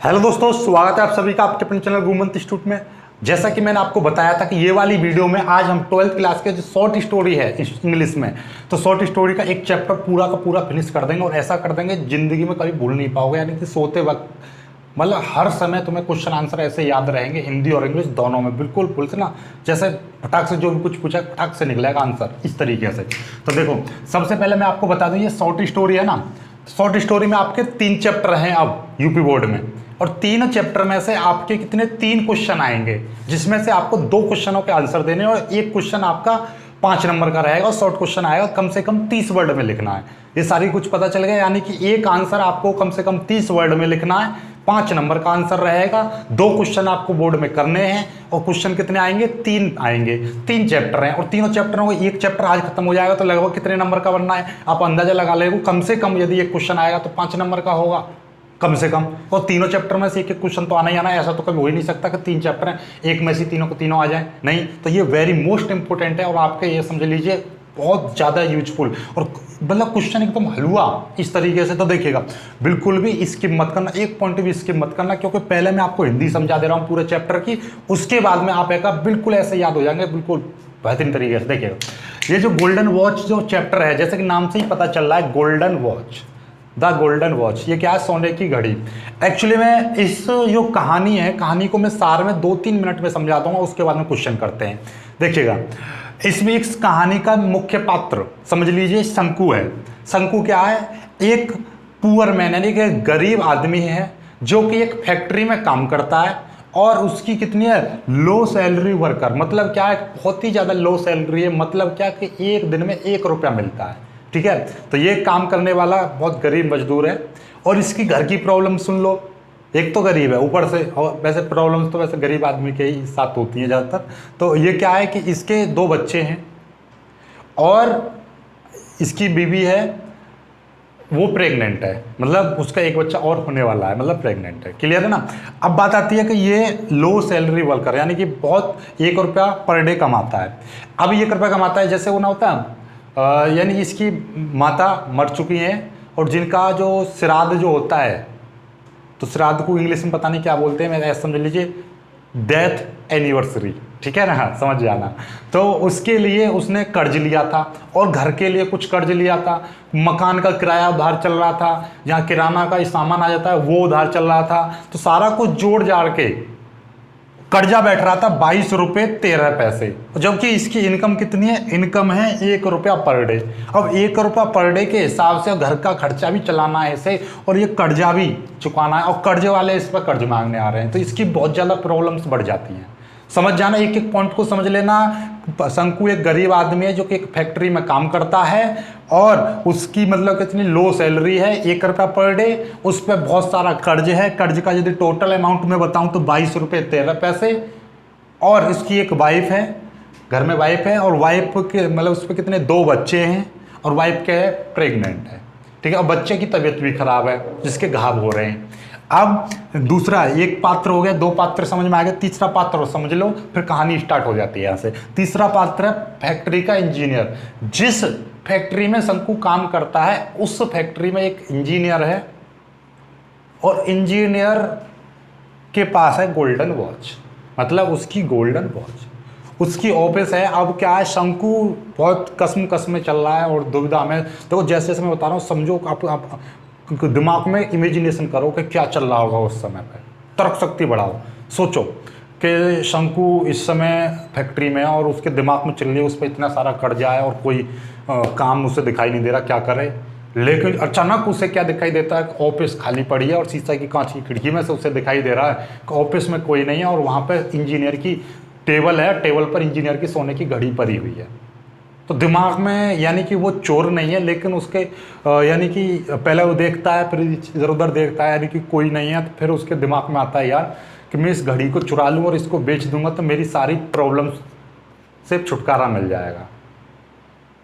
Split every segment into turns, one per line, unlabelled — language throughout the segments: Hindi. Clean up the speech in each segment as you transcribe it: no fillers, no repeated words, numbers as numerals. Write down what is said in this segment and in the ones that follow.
हेलो दोस्तों, स्वागत है आप सभी का आपके अपने चैनल गुमंत इंस्टीट्यूट में। जैसा कि मैंने आपको बताया था कि ये वाली वीडियो में आज हम 12th क्लास के जो शॉर्ट स्टोरी है इंग्लिश में, तो शॉर्ट स्टोरी का एक चैप्टर पूरा का पूरा फिनिश कर देंगे और ऐसा कर देंगे जिंदगी में कभी भूल नहीं पाओगे। यानी कि सोते वक्त मतलब हर समय तुम्हें क्वेश्चन आंसर ऐसे याद रहेंगे, हिंदी और इंग्लिश दोनों में। बिल्कुल बोलते ना, जैसे फटाक से जो भी कुछ पूछा फटाक से निकलेगा आंसर, इस तरीके से। तो देखो, सबसे पहले मैं आपको बता दूं, ये शॉर्ट स्टोरी है ना, शॉर्ट स्टोरी में आपके 3 चैप्टर हैं अब यूपी बोर्ड में, और 3 चैप्टर में से आपके कितने 3 क्वेश्चन आएंगे, जिसमें से आपको 2 क्वेश्चनों के आंसर देने और 1 क्वेश्चन आपका 5 नंबर का रहेगा और शॉर्ट क्वेश्चन आएगा, कम से कम 30 वर्ड में लिखना है। ये सारी कुछ पता चल गया। यानी कि एक आंसर आपको कम से कम 30 वर्ड में लिखना है, 5 नंबर का आंसर रहेगा, 2 क्वेश्चन आपको बोर्ड में करने हैं और क्वेश्चन कितने आएंगे, 3 आएंगे। 3 चैप्टर हैं और तीनों चैप्टरों को एक चैप्टर आज खत्म हो जाएगा तो लगभग कितने नंबर का बनना है आप अंदाजा लगा लेंगे। कम से कम यदि एक क्वेश्चन आएगा तो 5 नंबर का होगा कम से कम, और तीनों चैप्टर में से एक एक क्वेश्चन तो आना ही आना है। ऐसा तो कभी हो ही नहीं सकता कि 3 चैप्टर हैं एक में से तीनों को तीनों आ जाए, नहीं। तो ये वेरी मोस्ट इंपॉर्टेंट है और आपके ये समझ लीजिए बहुत ज़्यादा यूजफुल और मतलब क्वेश्चन एकदम हलवा इस तरीके से। तो देखिएगा, बिल्कुल भी स्किप मत करना, एक पॉइंट भी स्किप मत करना, क्योंकि पहले मैं आपको हिंदी समझा दे रहा हूँ पूरे चैप्टर की, उसके बाद में आप एक बिल्कुल ऐसे याद हो जाएंगे, बिल्कुल बेहतरीन तरीके से। देखिएगा, ये जो गोल्डन वॉच जो चैप्टर है, जैसे कि नाम से ही पता चल रहा है golden watch, the golden watch, ये क्या है, सोने की घड़ी। एक्चुअली में इस जो कहानी है, कहानी को मैं सार में 2-3 मिनट में समझा दूंगा, उसके बाद में क्वेश्चन करते हैं। देखिएगा, इसमें इस कहानी का मुख्य पात्र समझ लीजिए शंकु है। शंकु क्या है, एक पुअर मैन यानी कि गरीब आदमी है जो कि एक फैक्ट्री में काम करता है और उसकी कितनी है, लो सैलरी वर्कर। मतलब क्या है, बहुत ही ज़्यादा लो सैलरी है। मतलब क्या कि एक दिन में 1 रुपया मिलता है, ठीक है। तो ये काम करने वाला बहुत गरीब मजदूर है और इसकी घर की प्रॉब्लम सुन लो। एक तो गरीब है, ऊपर से, और वैसे प्रॉब्लम्स तो वैसे गरीब आदमी के ही साथ होती हैं ज़्यादातर। तो ये क्या है कि इसके 2 बच्चे हैं और इसकी बीवी है, वो प्रेग्नेंट है, मतलब उसका एक बच्चा और होने वाला है, मतलब प्रेग्नेंट है। क्लियर है ना। अब बात आती है कि ये लो सैलरी वर्कर यानी कि बहुत 1 रुपया पर डे कमाता है। अब 1 रुपया कमाता है, जैसे वो ना होता है, यानी इसकी माता मर चुकी हैं और जिनका जो श्राद्ध जो होता है, तो श्राद्ध को इंग्लिश में पता नहीं क्या बोलते हैं, मैं ऐसा समझ लीजिए डेथ एनिवर्सरी, ठीक है ना, समझ जाना। तो उसके लिए उसने कर्ज लिया था और घर के लिए कुछ कर्ज लिया था, मकान का किराया उधार चल रहा था, जहाँ किराना का सामान आ जाता है वो उधार चल रहा था। तो सारा कुछ जोड़ जाड़ के कर्जा बैठ रहा था 22 रुपये 13 पैसे, जबकि इसकी इनकम कितनी है, इनकम है 1 रुपया पर डे। अब 1 रुपया पर डे के हिसाब से घर का खर्चा भी चलाना है इसे और ये कर्जा भी चुकाना है, और कर्जे वाले इस पर कर्ज मांगने आ रहे हैं, तो इसकी बहुत ज़्यादा प्रॉब्लम्स बढ़ जाती हैं। समझ जाना, एक एक पॉइंट को समझ लेना। शंकु एक गरीब आदमी है जो कि एक फैक्ट्री में काम करता है और उसकी मतलब कितनी लो सैलरी है, 1 रुपया पर डे, उस पर बहुत सारा कर्ज है। कर्ज का यदि टोटल अमाउंट में बताऊं तो 22 रुपये 13 पैसे। और इसकी एक वाइफ है, घर में वाइफ है, और वाइफ के मतलब उस पर कितने 2 बच्चे हैं और वाइफ क्या है, प्रेग्नेंट है, ठीक है। और बच्चे की तबीयत भी खराब है जिसके घाव हो रहे हैं। अब दूसरा, एक पात्र हो गया, 2 पात्र समझ में आ गए, तीसरा पात्र समझ लो, फिर कहानी स्टार्ट हो जाती है यहाँ से। तीसरा पात्र है फैक्ट्री का इंजीनियर। जिस फैक्ट्री में शंकु काम करता है उस फैक्ट्री में एक इंजीनियर है और इंजीनियर के पास है गोल्डन वॉच, मतलब उसकी गोल्डन वॉच, उसकी ऑफिस है। अब क्या है, शंकु बहुत कसम में चल रहा है और दुविधा में। देखो, जैसे जैसे मैं बता रहा हूँ, समझो आप दिमाग में इमेजिनेशन करो कि क्या चल रहा होगा उस समय पर, तर्क शक्ति बढ़ाओ, सोचो कि शंकु इस समय फैक्ट्री में है और उसके दिमाग में चल रही है, उस पर इतना सारा कर्जा है और कोई काम उसे दिखाई नहीं दे रहा, क्या करे। लेकिन अचानक उसे क्या दिखाई देता है, ऑफिस खाली पड़ी है और शीशे की कांच की खिड़की में से उसे दिखाई दे रहा है कि ऑफिस में कोई नहीं है और वहाँ पर इंजीनियर की टेबल है, टेबल पर इंजीनियर की सोने की घड़ी पड़ी हुई है। तो दिमाग में, यानी कि वो चोर नहीं है लेकिन उसके यानी कि पहले वो देखता है, फिर इधर उधर देखता है, यानी कि कोई नहीं है, तो फिर उसके दिमाग में आता है यार कि मैं इस घड़ी को चुरा लूँ और इसको बेच दूंगा तो मेरी सारी प्रॉब्लम्स से छुटकारा मिल जाएगा।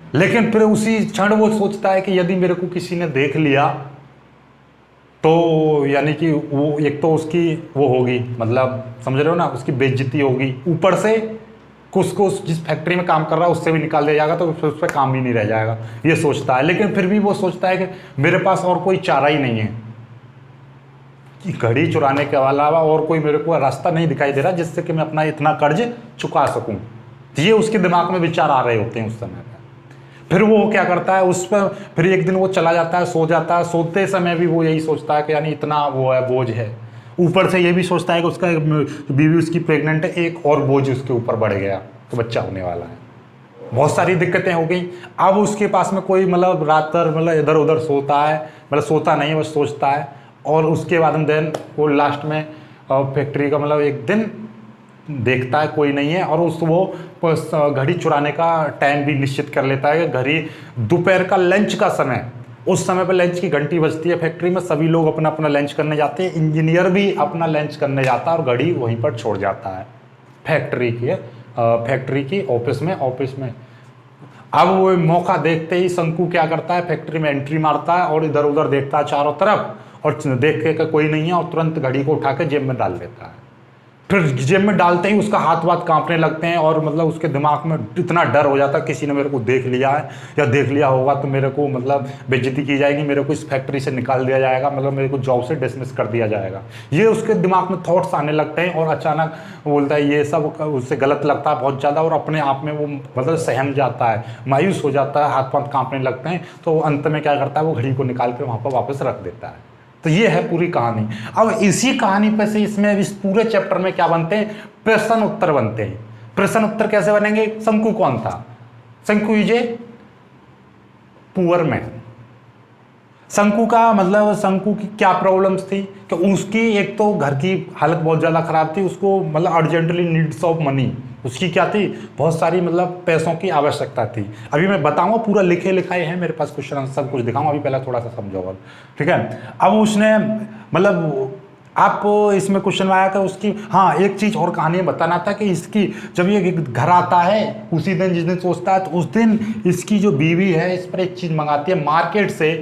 लेकिन फिर उसी क्षण वो सोचता है कि यदि मेरे को किसी ने देख लिया तो यानी कि वो एक तो उसकी वो होगी, मतलब समझ रहे हो ना, उसकी बेइज्जती होगी, ऊपर से उसको जिस फैक्ट्री में काम कर रहा है उससे भी निकाल दिया जाएगा, तो फिर उस पर काम ही नहीं रह जाएगा, ये सोचता है। लेकिन फिर भी वो सोचता है कि मेरे पास और कोई चारा ही नहीं है, घड़ी चुराने के अलावा और कोई मेरे को रास्ता नहीं दिखाई दे रहा जिससे कि मैं अपना इतना कर्ज चुका सकूं। ये उसके दिमाग में विचार आ रहे होते हैं उस समय पर। फिर वो क्या करता है, उस पर फिर एक दिन वो चला जाता है, सो जाता है। सोते समय भी वो यही सोचता है कि यानी इतना वो है, बोझ है। ऊपर से ये भी सोचता है कि उसका बीवी उसकी प्रेग्नेंट है, एक और बोझ उसके ऊपर बढ़ गया तो बच्चा होने वाला है। बहुत सारी दिक्कतें हो गई। अब उसके पास में कोई मतलब रात भर मतलब इधर उधर सोता है, मतलब सोता नहीं है, बस सोचता है। और उसके बाद देन वो लास्ट में फैक्ट्री का मतलब एक दिन देखता है कोई नहीं है, और वो घड़ी चुराने का टाइम भी निश्चित कर लेता है कि घड़ी दोपहर का लंच का समय, उस समय पर लंच की घंटी बजती है फैक्ट्री में, सभी लोग अपना अपना लंच करने जाते हैं, इंजीनियर भी अपना लंच करने जाता है और घड़ी वहीं पर छोड़ जाता है फैक्ट्री की ऑफिस में। अब वो मौका देखते ही शंकु क्या करता है, फैक्ट्री में एंट्री मारता है और इधर उधर देखता है चारों तरफ, और देख के कोई नहीं है और तुरंत घड़ी को उठा के जेब में डाल देता है। फिर जेब में डालते ही उसका हाथ वाथ कांपने लगते हैं, और मतलब उसके दिमाग में इतना डर हो जाता है किसी ने मेरे को देख लिया है या देख लिया होगा तो मेरे को मतलब बेइज्जती की जाएगी, मेरे को इस फैक्ट्री से निकाल दिया जाएगा, मतलब मेरे को जॉब से डिसमिस कर दिया जाएगा। ये उसके दिमाग में थॉट्स आने लगते हैं, और अचानक बोलता है ये सब उससे गलत लगता है बहुत ज़्यादा, और अपने आप में वो मतलब सहम जाता है, मायूस हो जाता है, हाथ पाँव कांपने लगते हैं। तो अंत में क्या करता है, वो घड़ी को निकाल कर वहाँ पर वापस रख देता है। तो ये है पूरी कहानी। अब इसी कहानी पे से इसमें इस पूरे चैप्टर में क्या बनते हैं, प्रश्न उत्तर बनते हैं। प्रश्न उत्तर कैसे बनेंगे, शंकु कौन था, शंकु इज ए पुअर मैन। शंकु का मतलब शंकु की क्या प्रॉब्लम्स थी कि उसकी एक तो घर की हालत बहुत ज़्यादा ख़राब थी, उसको मतलब अर्जेंटली नीड्स ऑफ मनी, उसकी क्या थी, बहुत सारी मतलब पैसों की आवश्यकता थी। अभी मैं बताऊंगा, पूरा लिखे लिखाए हैं मेरे पास, क्वेश्चन सब कुछ दिखाऊंगा, अभी पहले थोड़ा सा समझो। ठीक है, अब उसने मतलब आप इसमें क्वेश्चन में आया कि उसकी, हाँ एक चीज़ और कहानी में बताना था कि इसकी जब ये घर आता है उसी दिन जिस दिन सोचता है, तो उस दिन इसकी जो बीवी है इस पर एक चीज़ मंगाती है मार्केट से,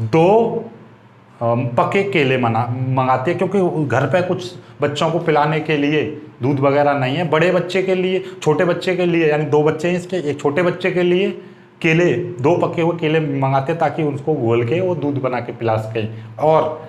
2 पके केले मंगाती है, क्योंकि घर पे कुछ बच्चों को पिलाने के लिए दूध वगैरह नहीं है। बड़े बच्चे के लिए, छोटे बच्चे के लिए, यानी 2 बच्चे हैं इसके, एक छोटे बच्चे के लिए केले, 2 पके हुए केले मंगाते ताकि उसको घोल के वो दूध बना के पिला सके। और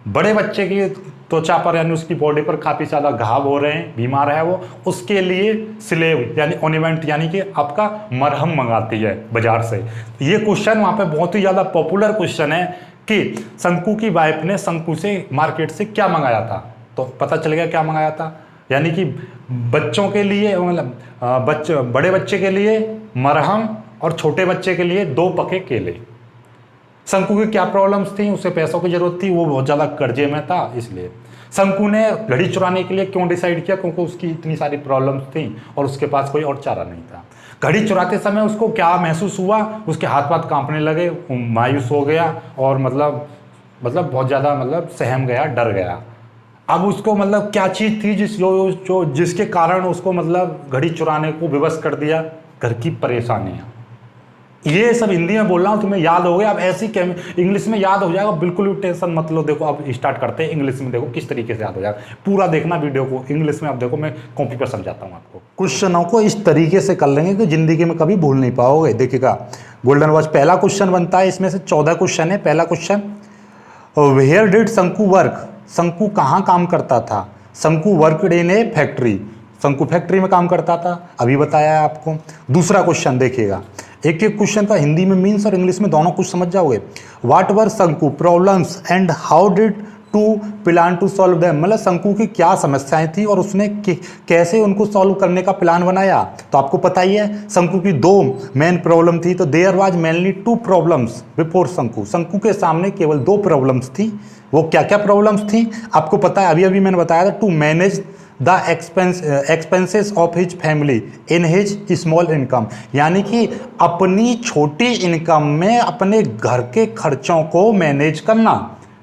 बड़े बच्चे की त्वचा पर यानी उसकी बॉडी पर काफ़ी ज़्यादा घाव हो रहे हैं, बीमार है वो, उसके लिए स्लेव यानी ऑर्नामेंट यानी कि आपका मरहम मंगाती है बाजार से। ये क्वेश्चन वहाँ पे बहुत ही ज़्यादा पॉपुलर क्वेश्चन है कि शंकु की वाइफ ने शंकु से मार्केट से क्या मंगाया था। तो पता चल गया क्या मंगाया था, यानी कि बच्चों के लिए मतलब बड़े बच्चे के लिए मरहम और छोटे बच्चे के लिए 2 पके केले। शंकु की क्या प्रॉब्लम्स थी, उसे पैसों की जरूरत थी, वो बहुत ज़्यादा कर्जे में था, इसलिए शंकु ने घड़ी चुराने के लिए क्यों डिसाइड किया, क्योंकि उसकी इतनी सारी प्रॉब्लम्स थी और उसके पास कोई और चारा नहीं था। घड़ी चुराते समय उसको क्या महसूस हुआ, उसके हाथ पाथ कांपने लगे, मायूस हो गया और मतलब बहुत ज़्यादा मतलब सहम गया, डर गया। अब उसको मतलब क्या चीज़ थी जिसके कारण उसको मतलब घड़ी चुराने को विवश कर दिया, घर की परेशानियाँ। ये सब हिंदी में बोल रहा हूँ, तुम्हें याद हो गया। अब ऐसी इंग्लिश में याद हो जाएगा, बिल्कुल भी टेंशन मत लो। देखो अब स्टार्ट करते हैं इंग्लिश में, देखो किस तरीके से याद हो जाएगा। पूरा देखना वीडियो को इंग्लिश में। अब देखो मैं कॉपी पर समझाता हूँ आपको। क्वेश्चनों को इस तरीके से कर लेंगे कि जिंदगी में कभी भूल नहीं पाओगे। देखिएगा, गोल्डन वॉच पहला क्वेश्चन बनता है, इसमें से 14 क्वेश्चन है। पहला क्वेश्चन, वेयर डिड शंकु वर्क, शंकु कहाँ काम करता था। शंकु वर्कड इन ए फैक्ट्री, शंकु फैक्ट्री में काम करता था, अभी बताया है आपको। दूसरा क्वेश्चन देखिएगा, एक एक क्वेश्चन का हिंदी में मीन्स और इंग्लिश में दोनों कुछ समझ जाओगे। What were Shanku problems and how did to plan to solve them, मतलब शंकु की क्या समस्याएं थी और उसने कैसे उनको सॉल्व करने का प्लान बनाया। तो आपको पता ही है शंकु की 2 मेन प्रॉब्लम थी। तो there was mainly 2 problems before Shanku, Shanku के सामने केवल 2 प्रॉब्लम्स थी। वो क्या क्या प्रॉब्लम्स थी आपको पता है, अभी अभी मैंने बताया था। To manage the expenses of his family in his small income, यानी कि अपनी छोटी इनकम में अपने घर के खर्चों को मैनेज करना।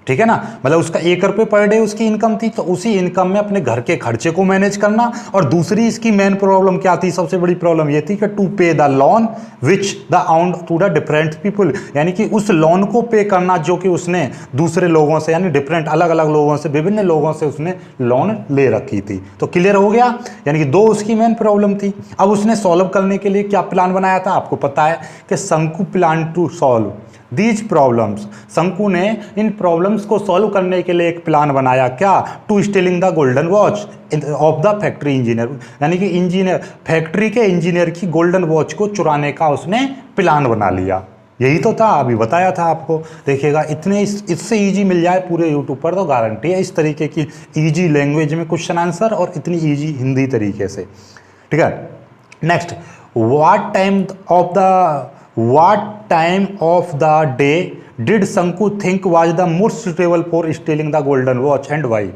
ठीक है ना, मतलब उसका 1 रुपये पर डे उसकी इनकम थी, तो उसी इनकम में अपने घर के खर्चे को मैनेज करना। और दूसरी इसकी मेन प्रॉब्लम क्या थी, सबसे बड़ी प्रॉब्लम ये थी कि to pay the loan which the amount to the different people, यानी कि उस लोन को पे करना जो कि उसने दूसरे लोगों से यानी डिफरेंट अलग अलग लोगों से, विभिन्न लोगों से उसने लोन ले रखी थी। तो क्लियर हो गया, यानी कि 2 उसकी मेन प्रॉब्लम थी। अब उसने सॉल्व करने के लिए क्या प्लान बनाया था, आपको पता है कि Shanku plan to solve these problems, Shanku ने इन प्रॉब्लम्स को सॉल्व करने के लिए एक प्लान बनाया, क्या, to stealing the golden watch of the factory engineer, यानी कि इंजीनियर, फैक्ट्री के इंजीनियर की गोल्डन वॉच को चुराने का उसने प्लान बना लिया। यही तो था, अभी बताया था आपको। देखिएगा इतने इससे इजी मिल जाए पूरे यूट्यूब पर तो गारंटी है इस तरीके की इजी लैंग्वेज में क्वेश्चन आंसर और इतनी इजी हिंदी तरीके से। ठीक है, next, what time of the day did Shanku think was the most suitable for stealing the golden watch and why,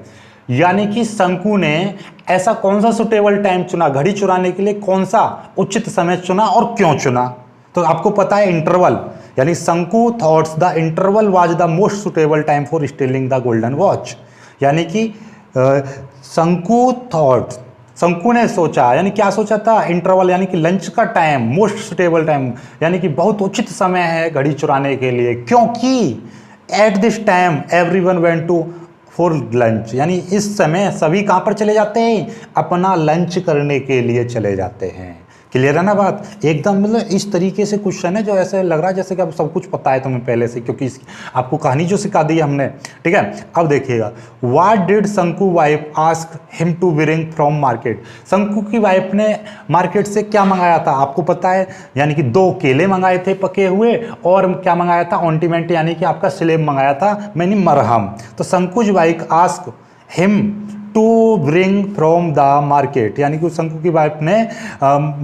यानी कि शंकु ने ऐसा कौन सा सुटेबल टाइम चुना, घड़ी चुराने के लिए कौन सा उचित समय चुना और क्यों चुना। तो आपको पता है इंटरवल, यानी शंकु thoughts the interval was the most suitable time for stealing the golden watch, यानी कि शंकु ने सोचा, यानी क्या सोचा था, इंटरवल यानी कि लंच का टाइम, मोस्ट सुटेबल टाइम यानी कि बहुत उचित समय है घड़ी चुराने के लिए, क्योंकि at this time everyone went to for lunch, यानी इस समय सभी कहाँ पर चले जाते हैं, अपना लंच करने के लिए चले जाते हैं। क्लियर है ना बात, एकदम मतलब इस तरीके से क्वेश्चन है जो ऐसे लग रहा है जैसे कि अब सब कुछ पता है तुम्हें पहले से, क्योंकि आपको कहानी जो सिखा दी है हमने। ठीक है, अब देखिएगा, what did Shanku wife ask him to bring from market, Shanku की वाइफ ने मार्केट से क्या मंगाया था आपको पता है, यानी कि 2 केले मंगाए थे पके हुए और क्या मंगाया था, ऑइंटमेंट यानी कि आपका स्लेब मंगाया था, मैंने मरहम। तो Shanku's wife ask him to bring from the market, यानी कि शंकु की वाइफ ने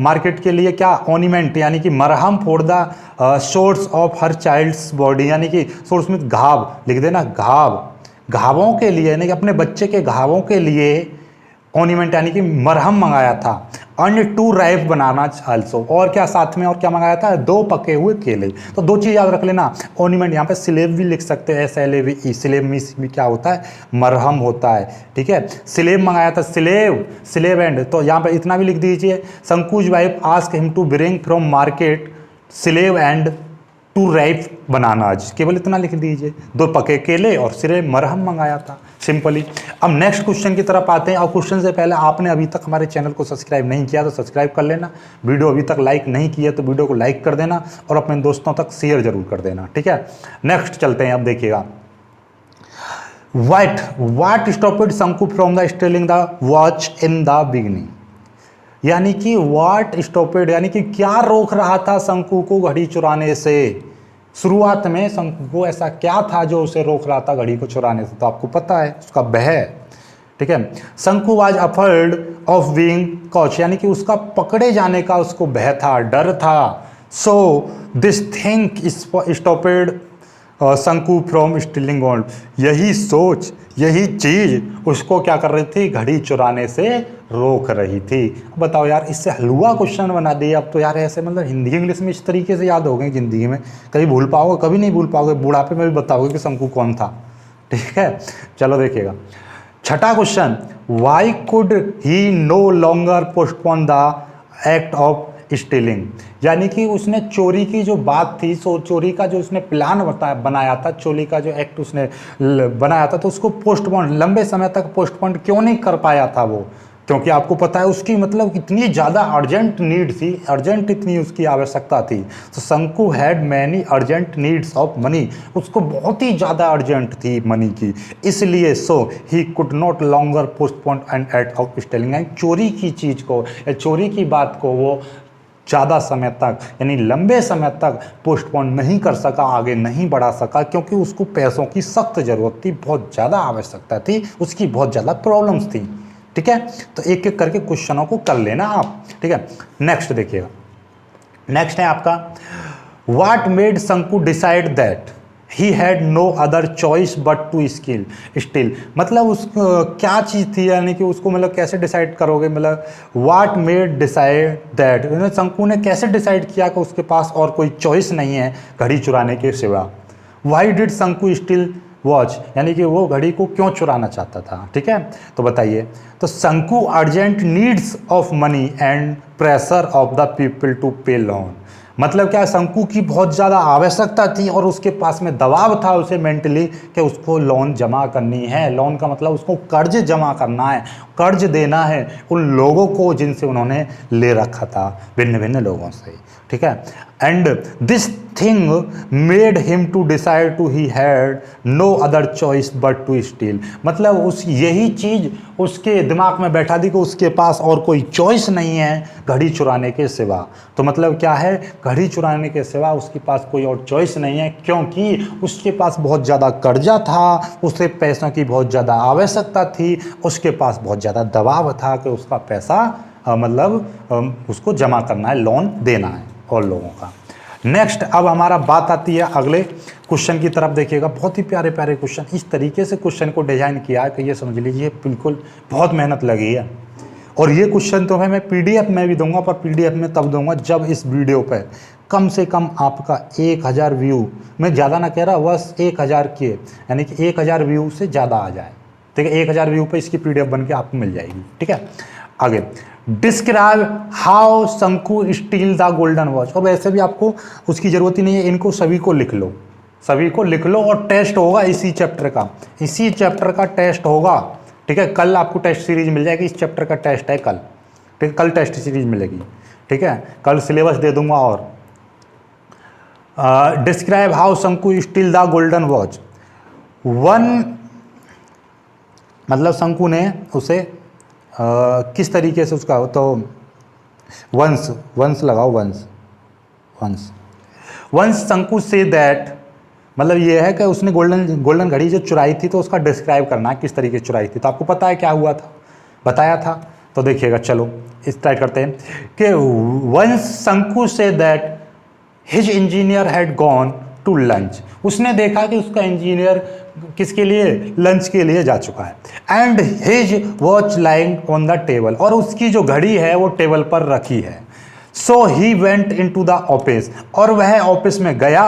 मार्केट के लिए क्या, ऑर्नामेंट यानी कि मरहम for the sores of her child's body, यानी कि सोर्स में घाव लिख देना, घावों के लिए, यानी कि अपने बच्चे के घावों के लिए ऑर्नामेंट यानी कि मरहम मंगाया था। एंड 2 राइफ बनाना आल्सो, और क्या साथ में और क्या मंगाया था, 2 पके हुए केले। तो 2 चीज़ याद रख लेना, ऑर्नामेंट यहाँ पे स्लेब भी लिख सकते हैं, SLAVE, स्लेब में क्या होता है, मरहम होता है। ठीक है, स्लेब मंगाया था, स्लेब एंड, तो यहाँ पे इतना भी लिख दीजिए, Shanku's wife ask him to bring from market salve and 2 ripe bananas, केवल इतना लिख दीजिए, 2 पके केले और स्लेब मरहम मंगाया था, सिंपली। अब नेक्स्ट क्वेश्चन की तरफ आते हैं, और क्वेश्चन से पहले आपने अभी तक हमारे चैनल को सब्सक्राइब नहीं किया तो सब्सक्राइब कर लेना, वीडियो अभी तक लाइक नहीं किया तो वीडियो को लाइक कर देना और अपने दोस्तों तक शेयर जरूर कर देना। ठीक है, नेक्स्ट चलते हैं, अब देखिएगा, व्हाट स्टॉपेड शंकु from the stealing the watch in the beginning, यानी कि व्हाट स्टॉपेड यानी कि क्या रोक रहा था शंकु को घड़ी चुराने से, शुरुआत में शंकु को ऐसा क्या था जो उसे रोक रहा था घड़ी को चुराने से, तो आपको पता है उसका भय। ठीक है, शंकु वाज अफर्ड ऑफ बीइंग कॉच, यानी कि उसका पकड़े जाने का उसको भय था, डर था। सो दिस थिंग स्टॉपेड शंकु फ्रॉम स्टीलिंग गोल्ड, यही सोच, यही चीज उसको क्या कर रही थी, घड़ी चुराने से रोक रही थी। बताओ यार, इससे हलवा क्वेश्चन बना दिया। अब तो यार ऐसे मतलब हिंदी इंग्लिश में इस तरीके से याद हो गए, जिंदगी में कभी भूल पाओगे, कभी नहीं भूल पाओगे, बुढ़ापे में भी बताओगे कि शंकु कौन था। ठीक है, चलो देखिएगा, छठा question, why could he no longer postpone the act of stealing, यानी कि उसने चोरी की जो बात थी, सो चोरी का जो उसने प्लान बनाया था, चोरी का जो एक्ट उसने बनाया था, तो उसको पोस्टपोन, लंबे समय तक पोस्टपोन क्यों नहीं कर पाया था वो, क्योंकि आपको पता है उसकी मतलब इतनी ज़्यादा अर्जेंट नीड थी, अर्जेंट इतनी उसकी आवश्यकता थी। तो Shanku had many urgent needs of money, उसको बहुत ही ज़्यादा अर्जेंट थी मनी की, इसलिए so he could not longer postpone an act of stealing, चोरी की चीज़ को या चोरी की बात को वो ज़्यादा समय तक यानी लंबे समय तक पोस्टपोन नहीं कर सका, आगे नहीं बढ़ा सका, क्योंकि उसको पैसों की सख्त ज़रूरत थी, बहुत ज़्यादा आवश्यकता थी, उसकी बहुत ज़्यादा प्रॉब्लम्स थी। ठीक है, तो एक एक करके क्वेश्चनों को कर लेना आप। ठीक है, नेक्स्ट देखिएगा, नेक्स्ट है आपका, what made Shanku decide that he had no other choice but to steal, मतलब उसको क्या चीज़ थी, यानी कि उसको मतलब कैसे डिसाइड करोगे, मतलब व्हाट मेड डिसाइड दैट, शंकु ने कैसे डिसाइड किया कि उसके पास और कोई चॉइस नहीं है घड़ी चुराने के सिवा। वाई डिड शंकु स्टील वॉच, यानी कि वो घड़ी को क्यों चुराना चाहता था। ठीक है, तो बताइए, तो Shanku urgent needs of money and pressure of the people to pay loan, मतलब क्या, शंकु की बहुत ज़्यादा आवश्यकता थी और उसके पास में दबाव था उसे मेंटली कि उसको लोन जमा करनी है, लोन का मतलब उसको कर्ज जमा करना है, कर्ज देना है उन लोगों को जिनसे उन्होंने ले रखा था, भिन्न भिन्न लोगों से। ठीक है, and this thing made him to decide to he had no other choice but to steal. मतलब उस यही चीज़ उसके दिमाग में बैठा दी कि उसके पास और कोई चॉइस नहीं है घड़ी चुराने के सिवा। तो मतलब क्या है, घड़ी चुराने के सिवा उसके पास कोई और चॉइस नहीं है, क्योंकि उसके पास बहुत ज़्यादा कर्जा था, उसे पैसों की बहुत ज़्यादा आवश्यकता थी, उसके पास बहुत ज़्यादा दबाव था कि उसका पैसा उसको जमा करना है, लोन देना है और लोगों का। नेक्स्ट अब हमारा बात आती है अगले क्वेश्चन की तरफ। देखिएगा बहुत ही प्यारे प्यारे क्वेश्चन, इस तरीके से क्वेश्चन को डिजाइन किया है कि ये समझ लीजिए बिल्कुल बहुत मेहनत लगी है। और ये क्वेश्चन तो है मैं पीडीएफ में भी दूंगा, पर पीडीएफ में तब दूंगा जब इस वीडियो पे कम से कम आपका 1000 व्यू, मैं ज़्यादा ना कह रहा, बस 1000 के यानी कि 1000 व्यू से ज़्यादा आ जाए। ठीक है, 1000 व्यू पे इसकी पीडीएफ बन के आपको मिल जाएगी। ठीक है, आगे डिस्क्राइब हाउ शंकु स्टील द गोल्डन वॉच। और वैसे भी आपको उसकी ज़रूरत ही नहीं है, इनको सभी को लिख लो, सभी को लिख लो। और टेस्ट होगा इसी चैप्टर का, इसी चैप्टर का टेस्ट होगा। ठीक है, कल आपको टेस्ट सीरीज मिल जाएगी, इस चैप्टर का टेस्ट है कल। ठीक है, कल टेस्ट सीरीज मिलेगी। ठीक है, कल सिलेबस दे दूंगा। और डिस्क्राइब हाउ शंकु स्टील द गोल्डन वॉच। मतलब शंकु ने उसे किस तरीके से उसका, तो वंस लगाओ, वंस शंकु से दैट, मतलब ये है कि उसने गोल्डन घड़ी जो चुराई थी, तो उसका डिस्क्राइब करना है किस तरीके से चुराई थी। तो आपको पता है क्या हुआ था, बताया था। तो देखिएगा, चलो स्टार्ट करते हैं कि once Shanku saw that his engineer had gone to lunch. उसने देखा कि उसका इंजीनियर किसके लिए, लंच के लिए जा चुका है। And his watch lying on the table, और उसकी जो घड़ी है वो टेबल पर रखी है। So he went into the office, और वह ऑफिस में गया।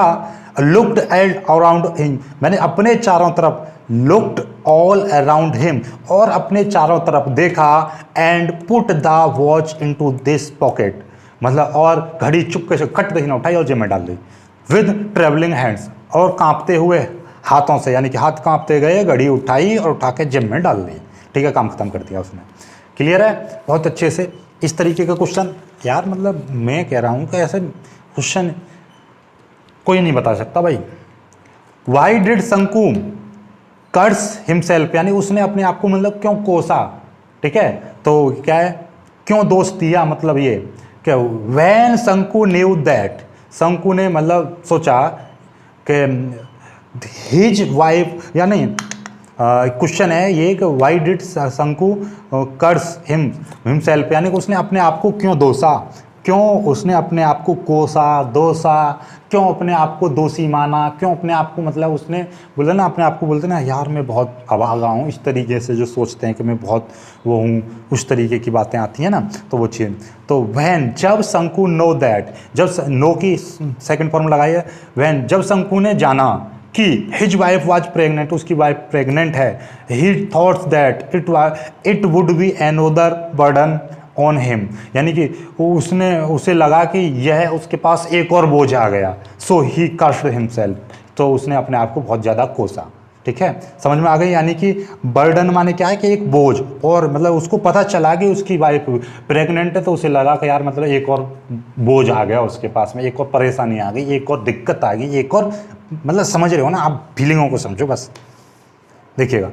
लुक्ड एट अराउंड हिम, मैंने अपने चारों तरफ, लुक्ड ऑल अराउंड हिम, और अपने चारों तरफ देखा। And put the watch into this pocket, मतलब और घड़ी चुपके से खट देखना उठाई और जेब में डाल दी। विद ट्रेवलिंग हैंड्स, और कांपते हुए हाथों से, यानी कि हाथ कांपते गए, घड़ी उठाई और उठा के जेब में डाल दी। ठीक है, काम खत्म कर दिया उसने। क्लियर है, बहुत अच्छे से। इस तरीके का क्वेश्चन यार, मतलब मैं कह रहा हूँ कि ऐसे क्वेश्चन कोई नहीं बता सकता भाई। वाई डिड शंकु कर्स हिमसेल्फ, यानी उसने अपने आप को मतलब क्यों कोसा। ठीक है, तो क्या है, क्यों दोष दिया, मतलब ये कि वैन शंकु न्यू दैट, शंकु ने मतलब सोचा कि हिज वाइफ, यानी क्वेश्चन है ये कि वाई डिड शंकु कर्स हिमसेल्फ, यानी कि उसने अपने आप को क्यों दोषा, क्यों उसने अपने आप को कोसा, दोषा, क्यों अपने आप को दोषी माना, क्यों अपने आप को, मतलब उसने बोला ना, अपने आप को बोलते ना यार मैं बहुत अभागा हूँ, इस तरीके से जो सोचते हैं कि मैं बहुत वो हूँ, उस तरीके की बातें आती हैं ना, तो वो चीज़। तो वैन, जब शंकु नो दैट, जब नो की सेकंड फॉर्म लगाई है, वैन, जब शंकु ने जाना कि हिज वाइफ वाज प्रेग्नेंट, उसकी वाइफ प्रेग्नेंट है। He thoughts that it would be another burden on him, यानी कि उसे लगा कि यह उसके पास एक और बोझ आ गया। सो ही कर्स्ड हिमसेल्फ, तो उसने अपने आप को बहुत ज़्यादा कोसा। ठीक है, समझ में आ गई। यानी कि बर्डन माने क्या है कि एक बोझ, और मतलब उसको पता चला कि उसकी वाइफ प्रेग्नेंट है, तो उसे लगा कि यार मतलब एक और बोझ आ गया उसके पास में, एक और परेशानी आ गई, एक और दिक्कत आ गई, एक और, मतलब समझ रहे हो ना आप, फीलिंगों को समझो बस। देखिएगा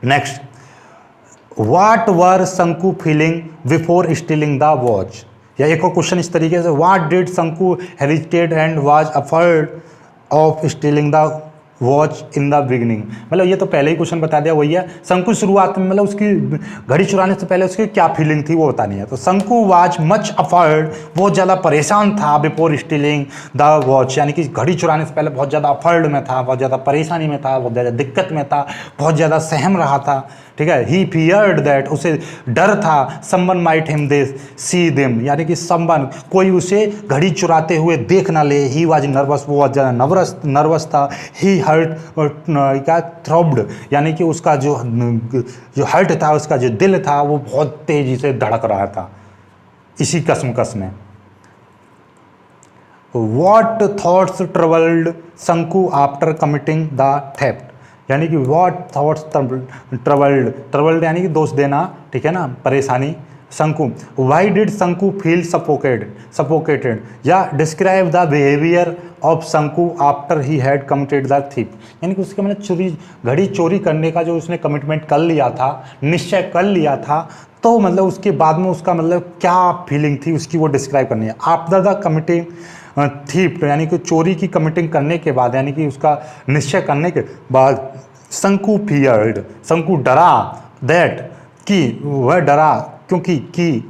नेक्स्ट, व्हाट वर शंकु feeling before stealing the watch, या एक और क्वेश्चन इस तरीके से, व्हाट डिड शंकु hesitate and was afford of stealing the watch in the beginning. मतलब ये तो पहले ही क्वेश्चन बता दिया, वही है शंकु शुरुआत में, मतलब उसकी घड़ी चुराने से पहले उसकी क्या फीलिंग थी वो बतानी है। तो शंकु वाज मच अफर्ड, बहुत ज़्यादा परेशान था, बिफोर स्टीलिंग द वॉच, यानी कि घड़ी चुराने से पहले बहुत ज़्यादा अफर्ड में था, बहुत ज़्यादा परेशानी में था, बहुत ज़्यादा दिक्कत में था, बहुत ज़्यादा सहम रहा था। ठीक है, ही फियर्ड दैट, उसे डर था, someone might him they see them, यानी कि समवन, कोई उसे घड़ी चुराते हुए देख ना ले। ही वाज नर्वस, वो बहुत ज़्यादा नर्वस था। ही हर्ट, क्या थ्रॉब्ड, यानी कि उसका जो हर्ट था, उसका जो दिल था वो बहुत तेजी से धड़क रहा था इसी कसमकस में। वॉट थॉट्स ट्रवल्ड शंकु आफ्टर कमिटिंग द थेफ्ट, यानी कि व्हाट थॉट्स ट्रवल्ड यानी कि दोष देना, ठीक है ना, परेशानी, शंकु, वाई डिड शंकु फील सफोकेटेड या डिस्क्राइब द बिहेवियर ऑफ शंकु after he had committed the thief. यानी कि उसके मतलब घड़ी चोरी करने का जो उसने कमिटमेंट कर लिया था, निश्चय कर लिया था, तो मतलब उसके बाद में उसका मतलब क्या फीलिंग थी उसकी वो डिस्क्राइब करनी है। आफ्टर द कमिटिंग थीप यानी कि चोरी की कमिटिंग करने के बाद, यानी कि उसका निश्चय करने के बाद शंकु फियर्ड, शंकु डरा, दैट कि वह डरा क्योंकि कि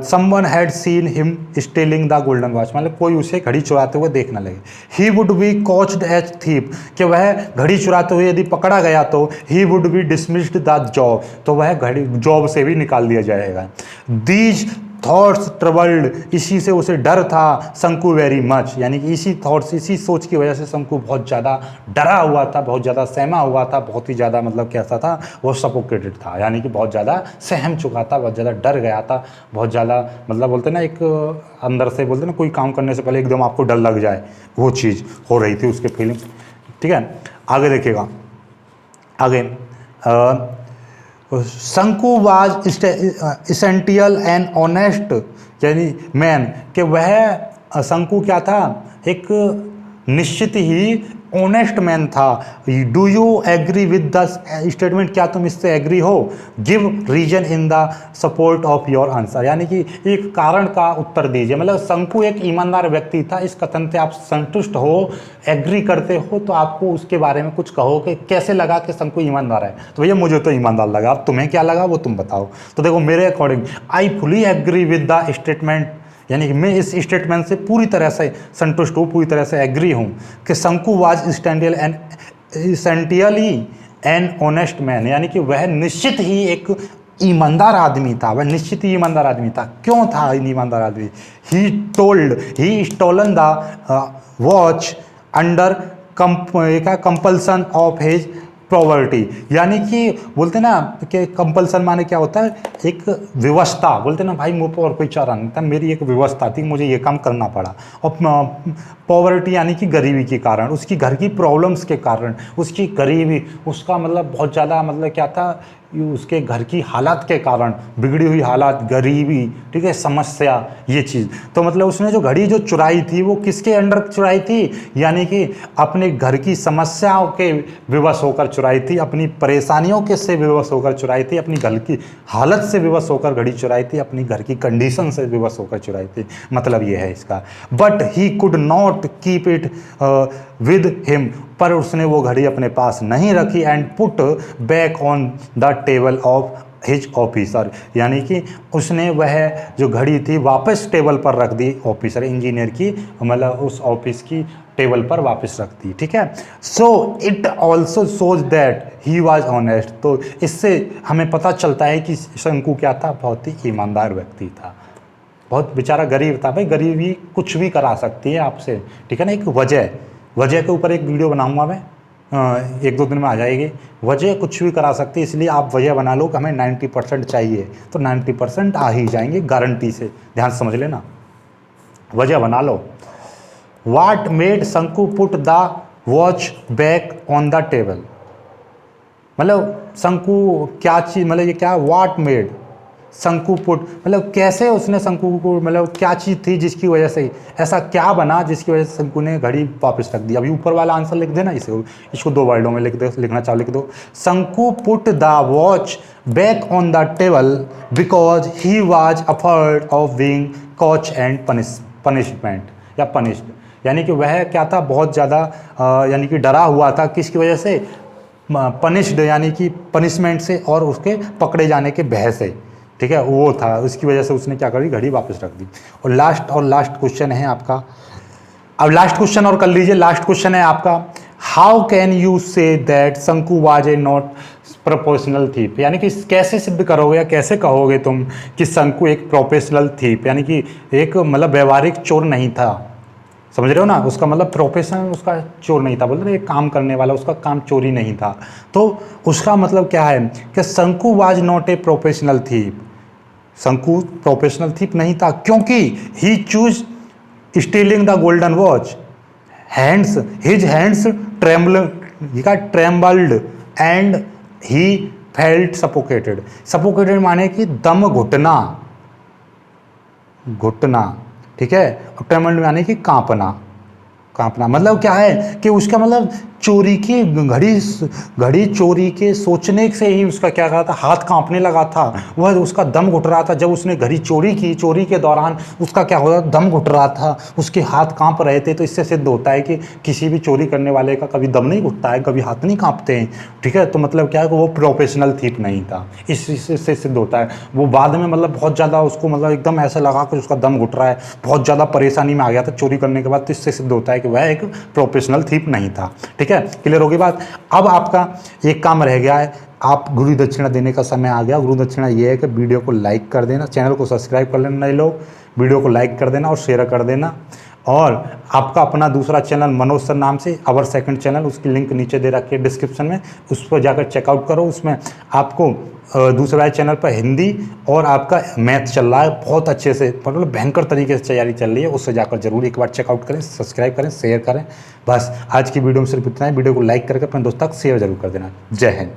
someone had seen him stealing the golden watch, मतलब कोई उसे घड़ी चुराते हुए देखने लगे। he would be caught as thief, कि वह घड़ी चुराते हुए यदि पकड़ा गया तो he would be dismissed the job, तो वह घड़ी जॉब से भी निकाल दिया जाएगा। these थॉट्स ट्रबल्ड, इसी से उसे डर था शंकु वेरी मच, यानी कि इसी थॉट्स, इसी सोच की वजह से शंकु बहुत ज़्यादा डरा हुआ था, बहुत ज़्यादा सहमा हुआ था, बहुत ही ज़्यादा मतलब कैसा था वो सफोकेटेड था, यानी कि बहुत ज़्यादा सहम चुका था, बहुत ज़्यादा डर गया था, बहुत ज़्यादा मतलब बोलते ना एक अंदर से बोलते ना कोई काम करने से पहले एकदम आपको डर लग जाए, वो चीज़ हो रही थी उसके फीलिंग। ठीक है, आगे देखिएगा, आगे Shanku was essential and honest, यानी मैन, कि वह शंकु क्या था, एक निश्चित ही ऑनेस्ट मैन था। Do you agree with the statement, क्या तुम इससे एग्री हो? Give reason in the support of your answer, यानी कि एक कारण का उत्तर दीजिए। मतलब शंकु एक ईमानदार व्यक्ति था, इस कथन से आप संतुष्ट हो, एग्री करते हो, तो आपको उसके बारे में कुछ कहो कि कैसे लगा कि शंकु ईमानदार है। तो भैया मुझे तो ईमानदार लगा, अब तुम्हें क्या लगा वो तुम बताओ। तो देखो मेरे according I fully agree with the statement, यानी कि मैं इस स्टेटमेंट से पूरी तरह से संतुष्ट हूँ, पूरी तरह से एग्री हूँ कि Shanku was इसेंटियली an honest man, यानी कि वह निश्चित ही एक ईमानदार आदमी था, वह निश्चित ही ईमानदार आदमी था। क्यों था ईमानदार आदमी? He stolen the watch under compulsion of his property, यानी कि बोलते ना कि कंपल्सन माने क्या होता है, एक व्यवस्था, बोलते ना भाई मुझ पर और कोई चारा नहीं था, मेरी एक व्यवस्था थी, मुझे ये काम करना पड़ा। और पॉवर्टी यानी कि गरीबी के कारण, उसकी घर की प्रॉब्लम्स के कारण, उसकी गरीबी, उसका मतलब बहुत ज़्यादा मतलब क्या था, उसके घर की हालात के कारण, बिगड़ी हुई हालात, गरीबी, ठीक है, समस्या, ये चीज़। तो मतलब उसने जो घड़ी जो चुराई थी वो किसके अंडर चुराई थी, यानी कि अपने घर की समस्याओं के विवश होकर चुराई थी, अपनी परेशानियों के से विवश होकर चुराई थी, अपनी घर की हालत से विवश होकर घड़ी चुराई थी, अपनी घर की कंडीशन से विवश होकर चुराई थी, मतलब ये है इसका। But he could not keep it with him, पर उसने वो घड़ी अपने पास नहीं रखी, and put back on the table of his officer, यानी कि उसने वह जो घड़ी थी वापस टेबल पर रख दी, ऑफिसर इंजीनियर की, मतलब उस ऑफिस की टेबल पर वापस रख दी। ठीक है, so it also shows that he was honest, तो इससे हमें पता चलता है कि शंकु क्या था, बहुत ही ईमानदार व्यक्ति था, बहुत बेचारा गरीब था। भाई गरीबी कुछ भी करा सकती है आपसे, ठीक है ना। एक वजह के ऊपर एक वीडियो बनाऊंगा मैं, 1-2 दिन में आ जाएगी। वजह कुछ भी करा सकती है, इसलिए आप वजह बना लो कि हमें 90% चाहिए, तो 90% आ ही जाएंगे गारंटी से, ध्यान से समझ लेना। वजह बना लो। वाट मेड शंकु put the watch back on the table, मतलब शंकु क्या चीज़, मतलब ये क्या, वाट मेड शंकु पुट, मतलब कैसे उसने शंकु को, मतलब क्या चीज़ थी जिसकी वजह से, ऐसा क्या बना जिसकी वजह से शंकु ने घड़ी वापस रख दी। अभी ऊपर वाला आंसर लिख देना, इसको 2 वर्डों में लिख दो, लिखना चाहो लिख दो। Shanku put the watch back on the table because he was afraid of being caught and punishment या पनिश्ड, यानी कि वह क्या था, बहुत ज़्यादा यानी कि डरा हुआ था, किसकी वजह से, पनिश्ड यानी कि पनिशमेंट से और उसके पकड़े जाने के भय से, ठीक है, वो था, उसकी वजह से उसने क्या करी, घड़ी वापस रख दी। और लास्ट क्वेश्चन है आपका, अब लास्ट क्वेश्चन और कर लीजिए। लास्ट क्वेश्चन है आपका, how can you say that Shanku was a not professional thief, यानी कि कैसे सिद्ध करोगे या कैसे कहोगे तुम कि शंकु एक प्रोफेशनल थीप, यानी कि एक मतलब व्यवहारिक चोर नहीं था, समझ रहे हो ना, उसका मतलब प्रोफेशनल उसका चोर नहीं था, बोलते एक काम करने वाला, उसका काम चोरी नहीं था। तो उसका मतलब क्या है कि Shanku was not a professional thief, Shanku professional thief नहीं था, क्योंकि he choose stealing the golden watch, his hands trembled and he felt suffocated. Suffocated माने कि दम घुटना, घुटना, ठीक है। और ट्रेमल्ड माने कि कांपना, कांपना। मतलब क्या है कि उसका मतलब चोरी की घड़ी चोरी के सोचने से ही उसका क्या कहा था, हाथ कांपने लगा था, वह उसका दम घुट रहा था। जब उसने घड़ी चोरी की, चोरी के दौरान उसका क्या होता, दम घुट रहा था, उसके हाथ कांप रहे थे। तो इससे सिद्ध होता है कि किसी भी चोरी करने वाले का कभी दम नहीं घुटता है, कभी हाथ नहीं कांपते हैं, ठीक है। तो मतलब क्या है कि वो प्रोफेशनल थीप नहीं था, इससे सिद्ध होता है। वो बाद में मतलब बहुत ज़्यादा उसको मतलब एकदम ऐसा लगा कि उसका दम घुट रहा है, बहुत ज़्यादा परेशानी में आ गया था चोरी करने के बाद। तो इससे सिद्ध होता है कि वह एक प्रोफेशनल थीप नहीं था, ठीक है। क्लियर होगी बात। अब आपका एक काम रह गया है, आप गुरु दक्षिणा देने का समय आ गया। गुरु दक्षिणा ये है कि वीडियो को लाइक कर देना, चैनल को सब्सक्राइब कर लेना, नए लोग वीडियो को लाइक कर देना और शेयर कर देना। और आपका अपना दूसरा चैनल मनोज सर नाम से, आवर सेकंड चैनल, उसकी लिंक नीचे दे रखी है डिस्क्रिप्शन में, उस पर जाकर चेकआउट करो। उसमें आपको दूसरा चैनल पर हिंदी और आपका मैथ चल रहा है बहुत अच्छे से, मतलब भयंकर तरीके से तैयारी चल रही है। उससे जाकर जरूर एक बार चेकआउट करें, सब्सक्राइब करें, शेयर करें। बस आज की वीडियो में सिर्फ इतना है। वीडियो को लाइक करके अपने दोस्तों तक शेयर जरूर कर देना। जय हिंद।